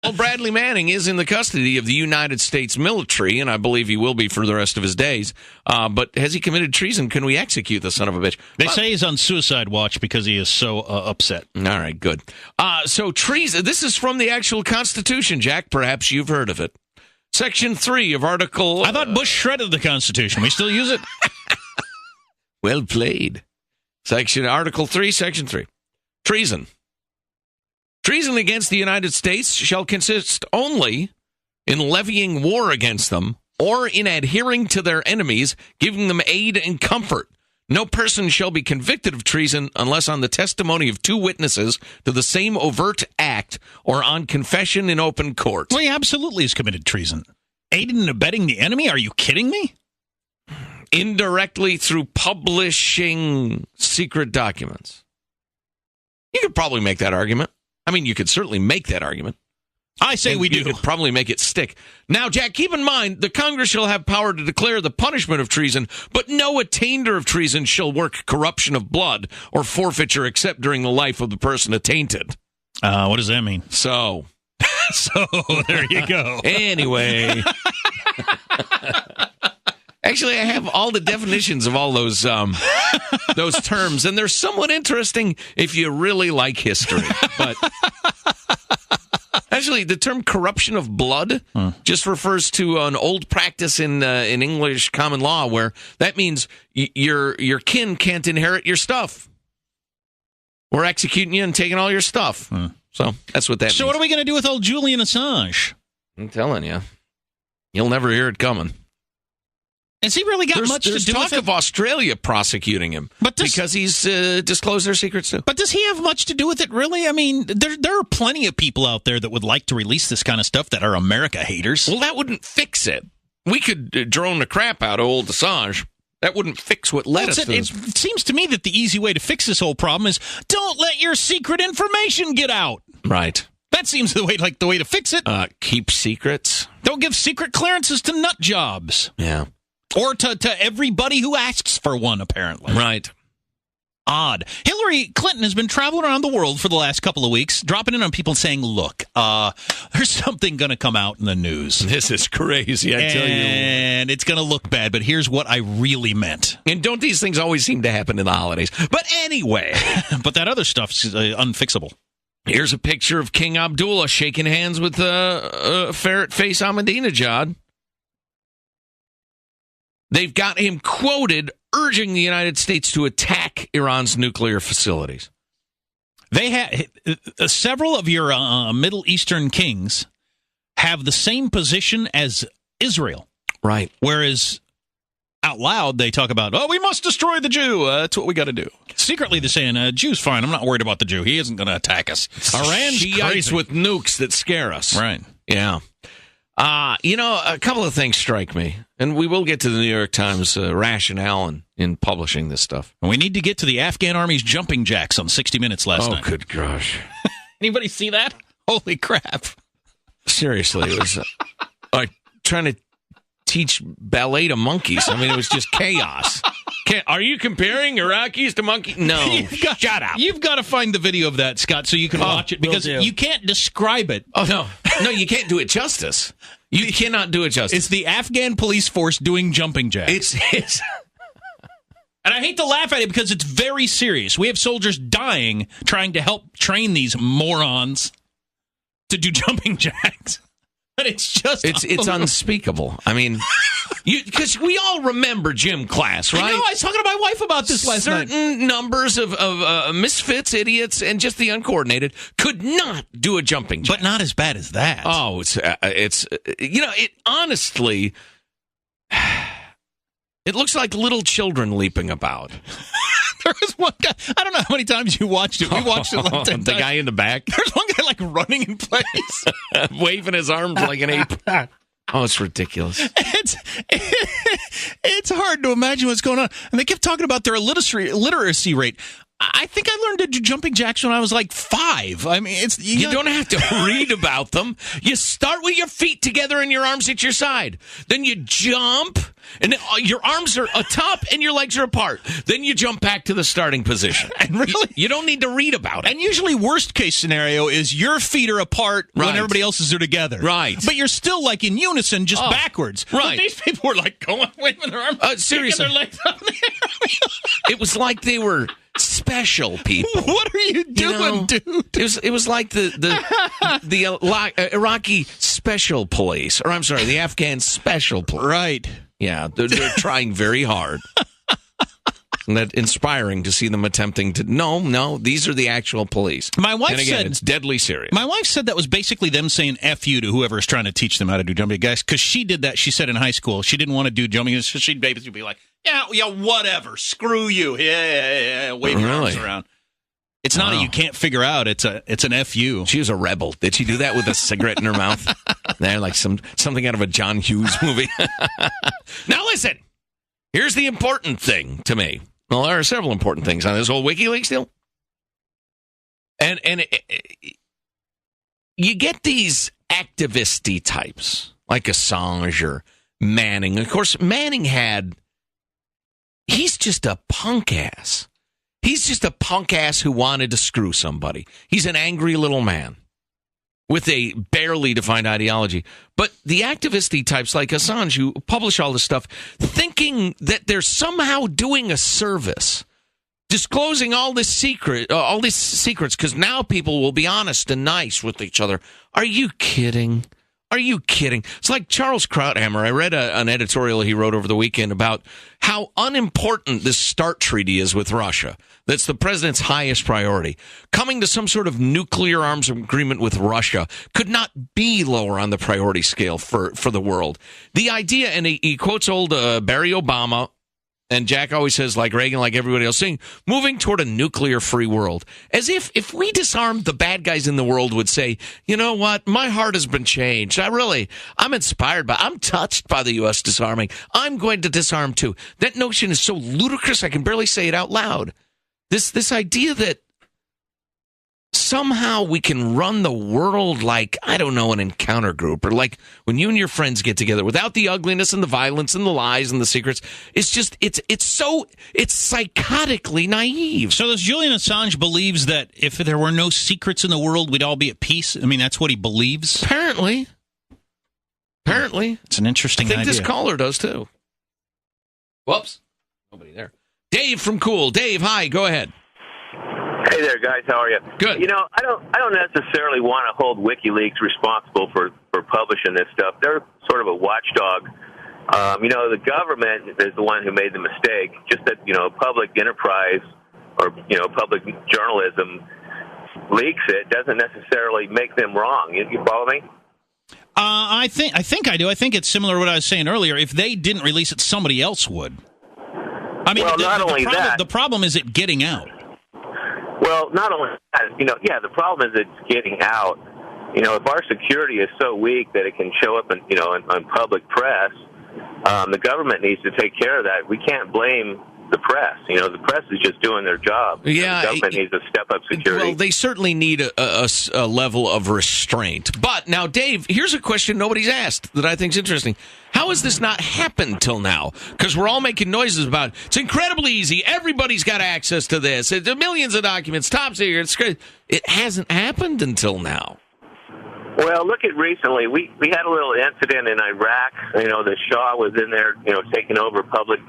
Well, Bradley Manning is in the custody of the United States military, and I believe he will be for the rest of his days. But has he committed treason? Can we execute the son of a bitch? They say he's on suicide watch because he is so upset. All right, good. So treason, this is from the actual Constitution, Jack. Perhaps you've heard of it. Section 3 of Article... I thought Bush shredded the Constitution. We still use it? Well played. Article 3, Section 3. Treason. Treason against the United States shall consist only in levying war against them or in adhering to their enemies, giving them aid and comfort. No person shall be convicted of treason unless on the testimony of 2 witnesses to the same overt act or on confession in open court. Well, he absolutely has committed treason. Aiding and abetting the enemy? Are you kidding me? Indirectly through publishing secret documents. You could probably make that argument. I mean, you could certainly make that argument. I say we do. You could probably make it stick. Now, Jack, keep in mind, the Congress shall have power to declare the punishment of treason, but no attainder of treason shall work corruption of blood or forfeiture except during the life of the person attainted. What does that mean? So there you go. Anyway. Actually, I have all the definitions of all those terms, and they're somewhat interesting if you really like history. But actually, the term corruption of blood just refers to an old practice in English common law, where that means your kin can't inherit your stuff. We're executing you and taking all your stuff. So that's what that means. So what are we going to do with old Julian Assange? I'm telling you, you'll never hear it coming. Has he really got much to do with it? There's talk of Australia prosecuting him because he's disclosed their secrets too. But does he have much to do with it, really? I mean, there are plenty of people out there that would like to release this kind of stuff that are America haters. Well, that wouldn't fix it. We could drone the crap out of old Assange. That wouldn't fix what led us to this. It seems to me that the easy way to fix this whole problem is don't let your secret information get out. Right. That seems the way to fix it. Keep secrets. Don't give secret clearances to nut jobs. Yeah. Or to everybody who asks for one, apparently. Right. Odd. Hillary Clinton has been traveling around the world for the last couple of weeks, dropping in on people saying, look, there's something going to come out in the news. This is crazy, I tell you. And it's going to look bad, but here's what I really meant. And don't these things always seem to happen in the holidays? But anyway. But that other stuff's unfixable. Here's a picture of King Abdullah shaking hands with ferret face Ahmadinejad. They've got him quoted urging the United States to attack Iran's nuclear facilities. They have several of your Middle Eastern kings have the same position as Israel. Right. Whereas out loud they talk about, we must destroy the Jew. That's what we got to do. Secretly they're saying, Jew's fine. I'm not worried about the Jew. He isn't going to attack us. Iran's Shiites with nukes that scare us. Right. Yeah. A couple of things strike me, and we will get to the New York Times rationale in publishing this stuff. We need to get to the Afghan army's jumping jacks on 60 Minutes last night. Oh, good gosh. Anybody see that? Holy crap. Seriously, it was like trying to teach ballet to monkeys. I mean, it was just chaos. Are you comparing Iraqis to monkeys? No. Shut up. You've got to find the video of that, Scott, so you can watch it, because you can't describe it. Oh, no. No, you can't do it justice. You cannot do it justice. It's the Afghan police force doing jumping jacks. It's And I hate to laugh at it because it's very serious. We have soldiers dying trying to help train these morons to do jumping jacks. But it's just... It's unspeakable. I mean, because we all remember gym class, right? I know. I was talking to my wife about this last night. Certain numbers of misfits, idiots, and just the uncoordinated could not do a jumping jack. But not as bad as that. Oh, it's it honestly... It looks like little children leaping about. There was one guy, I don't know how many times you watched it. We watched it like 10 times. The guy in the back? There's one guy like running in place. Waving his arms like an ape. Oh, it's ridiculous. It's hard to imagine what's going on. And they kept talking about their literacy rate. I think I learned to do jumping jacks when I was like 5. I mean, you don't have to read about them. You start with your feet together and your arms at your side. Then you jump, And then your arms are atop and your legs are apart. Then you jump back to the starting position. And really, you don't need to read about it. And usually, worst case scenario is your feet are apart when everybody else's are together. Right. But you're still like in unison, just backwards. Right. But these people were like going, waving their arms, seriously. their legs up. It was like they were special people. What are you doing, dude? It was like the Iraqi special police, or I'm sorry, the Afghan special police. Right. Yeah, they're trying very hard. And that inspiring to see them attempting to. No, these are the actual police. My wife and again, said it's deadly serious. My wife said that was basically them saying "F you" to whoever is trying to teach them how to do jumping, guys. Because she did that. She said in high school she didn't want to do jumping. So she'd basically be like, "Yeah, whatever. Screw you. Yeah. Wave your arms around." It's not a you can't figure out. It's an F-U. She was a rebel. Did she do that with a cigarette in her mouth? They're like something out of a John Hughes movie. Now listen, here's the important thing to me. Well, there are several important things on this whole WikiLeaks deal. And you get these activist-y types like Assange or Manning. Of course, Manning he's just a punk ass. He's just a punk ass who wanted to screw somebody. He's an angry little man with a barely defined ideology. But the activist-y types like Assange who publish all this stuff thinking that they're somehow doing a service, disclosing all these secrets because now people will be honest and nice with each other. Are you kidding? Are you kidding? It's like Charles Krauthammer. I read an editorial he wrote over the weekend about how unimportant this START treaty is with Russia. That's the president's highest priority. Coming to some sort of nuclear arms agreement with Russia could not be lower on the priority scale for the world. The idea, and he quotes old Barry Obama, and Jack always says, like Reagan, like everybody else, saying, moving toward a nuclear-free world. As if we disarmed, the bad guys in the world would say, you know what, my heart has been changed. I'm inspired I'm touched by the U.S. disarming. I'm going to disarm too. That notion is so ludicrous, I can barely say it out loud. This idea that somehow we can run the world like, I don't know, an encounter group, or like when you and your friends get together without the ugliness and the violence and the lies and the secrets. It's just, it's psychotically naive. So this Julian Assange believes that if there were no secrets in the world, we'd all be at peace? I mean, that's what he believes? Apparently. It's an interesting idea. I think this caller does too. Whoops. Nobody there. Dave from Cool. Dave, hi. Go ahead. Hey there, guys. How are you? Good. You know, I don't necessarily want to hold WikiLeaks responsible for publishing this stuff. They're sort of a watchdog. The government is the one who made the mistake. Just that, public enterprise or, public journalism leaks it doesn't necessarily make them wrong. You follow me? I think I do. I think it's similar to what I was saying earlier. If they didn't release it, somebody else would. I mean, the problem is it getting out. Well, not only that, the problem is it's getting out. If our security is so weak that it can show up in public press, the government needs to take care of that. We can't blame the press. The press is just doing their job. Yeah, the government needs to step up security. Well, they certainly need a level of restraint. But now, Dave, here's a question nobody's asked that I think is interesting. How has this not happened till now? Because we're all making noises about it's incredibly easy. Everybody's got access to this. It's millions of documents, top secret. It hasn't happened until now. Well, look at recently. We had a little incident in Iraq. The Shah was in there, taking over public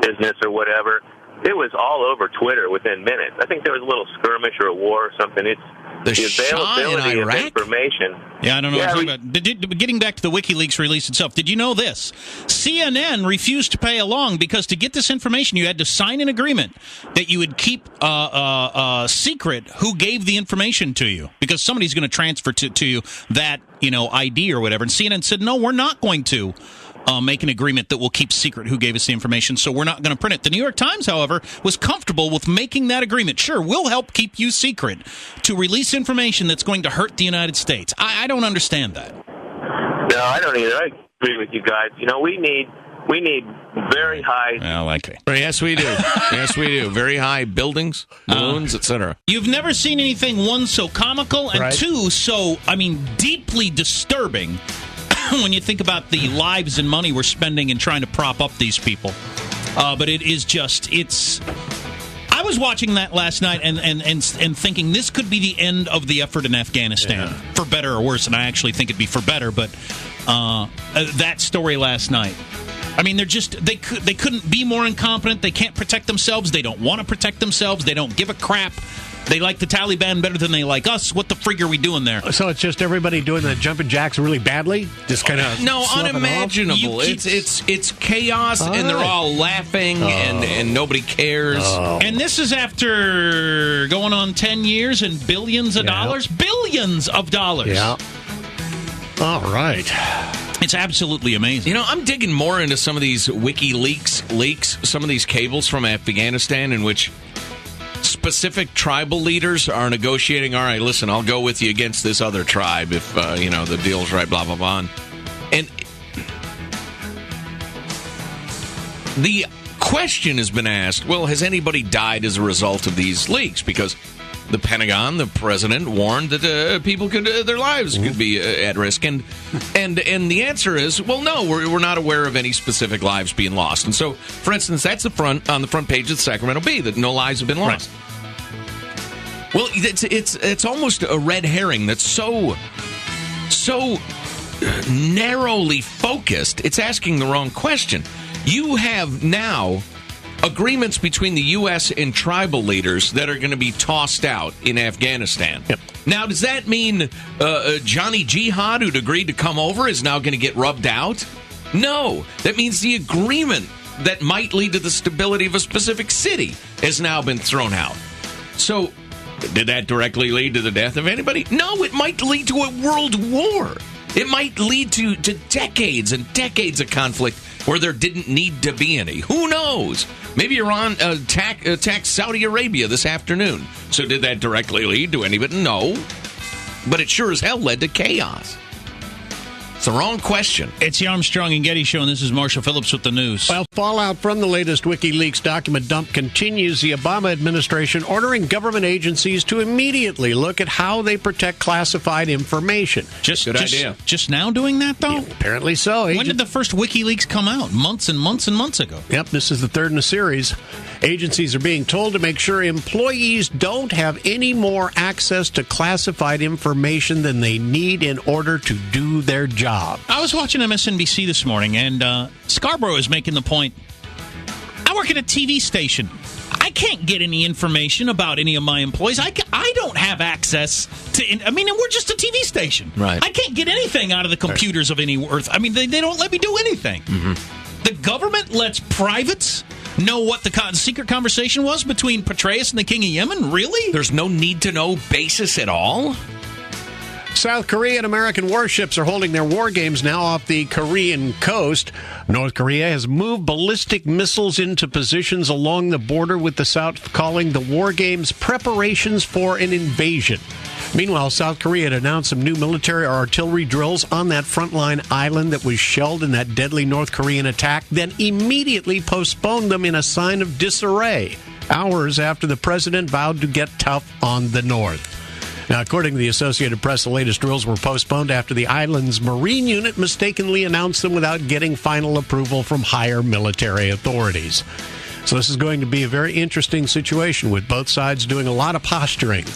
business or whatever. It was all over Twitter within minutes. I think there was a little skirmish or a war or something. It's the availability of information. Yeah, I don't know what you're talking about. Getting back to the WikiLeaks release itself, did you know this? CNN refused to pay along because to get this information, you had to sign an agreement that you would keep secret who gave the information to you, because somebody's going to transfer to you that ID or whatever. And CNN said, no, we're not going to make an agreement that will keep secret who gave us the information, so we're not going to print it. The New York Times, however, was comfortable with making that agreement. Sure, we'll help keep you secret to release information that's going to hurt the United States. I don't understand that. No, I don't either. I agree with you guys. We need very high... Well, okay. Yes, we do. Yes, we do. Very high buildings, balloons, etc. You've never seen anything, one, so comical, and two, so, deeply disturbing when you think about the lives and money we're spending in trying to prop up these people. But it is just, I was watching that last night and thinking this could be the end of the effort in Afghanistan, for better or worse, and I actually think it'd be for better, but that story last night. I mean, they couldn't be more incompetent. They can't protect themselves. They don't want to protect themselves. They don't give a crap. They like the Taliban better than they like us. What the frig are we doing there? So it's just everybody doing the jumping jacks really badly? Just kind of unimaginable. It's chaos, and they're all laughing, and nobody cares. And this is after going on 10 years and billions of dollars? Billions of dollars. Yeah. All right. It's absolutely amazing. You know, I'm digging more into some of these WikiLeaks leaks, some of these cables from Afghanistan in which specific tribal leaders are negotiating, all right, listen, I'll go with you against this other tribe if, the deal's right, blah, blah, blah. And the question has been asked, well, has anybody died as a result of these leaks? Because the Pentagon, the president, warned that people could, their lives could be at risk. And the answer is, well, no, we're not aware of any specific lives being lost. And so, for instance, that's on the front page of the Sacramento Bee, that no lives have been lost. Right. Well, it's almost a red herring that's so narrowly focused, it's asking the wrong question. You have now agreements between the U.S. and tribal leaders that are going to be tossed out in Afghanistan. Yep. Now, does that mean Johnny Jihad, who'd agreed to come over, is now going to get rubbed out? No. That means the agreement that might lead to the stability of a specific city has now been thrown out. So, did that directly lead to the death of anybody? No, it might lead to a world war. It might lead to decades and decades of conflict where there didn't need to be any. Who knows? Maybe Iran attacked Saudi Arabia this afternoon. So did that directly lead to anybody? No. But it sure as hell led to chaos. It's the wrong question. It's the Armstrong and Getty Show, and this is Marshall Phillips with the news. Well, fallout from the latest WikiLeaks document dump continues. The Obama administration ordering government agencies to immediately look at how they protect classified information. Good idea. Just now doing that, though? Yeah, apparently so. When did the first WikiLeaks come out? Months and months and months ago. Yep, this is the third in a series. Agencies are being told to make sure employees don't have any more access to classified information than they need in order to do their job. I was watching MSNBC this morning, and Scarborough is making the point, I work at a TV station. I can't get any information about any of my employees. I don't have access to... and we're just a TV station. Right. I can't get anything out of the computers of any worth. I mean, they don't let me do anything. Mm-hmm. The government lets privates know what the secret conversation was between Petraeus and the King of Yemen? Really? There's no need-to-know basis at all? South Korea and American warships are holding their war games now off the Korean coast. North Korea has moved ballistic missiles into positions along the border with the South, calling the war games preparations for an invasion. Meanwhile, South Korea had announced some new military artillery drills on that frontline island that was shelled in that deadly North Korean attack, then immediately postponed them in a sign of disarray, hours after the president vowed to get tough on the North. Now, according to the Associated Press, the latest drills were postponed after the island's Marine unit mistakenly announced them without getting final approval from higher military authorities. So this is going to be a very interesting situation with both sides doing a lot of posturing.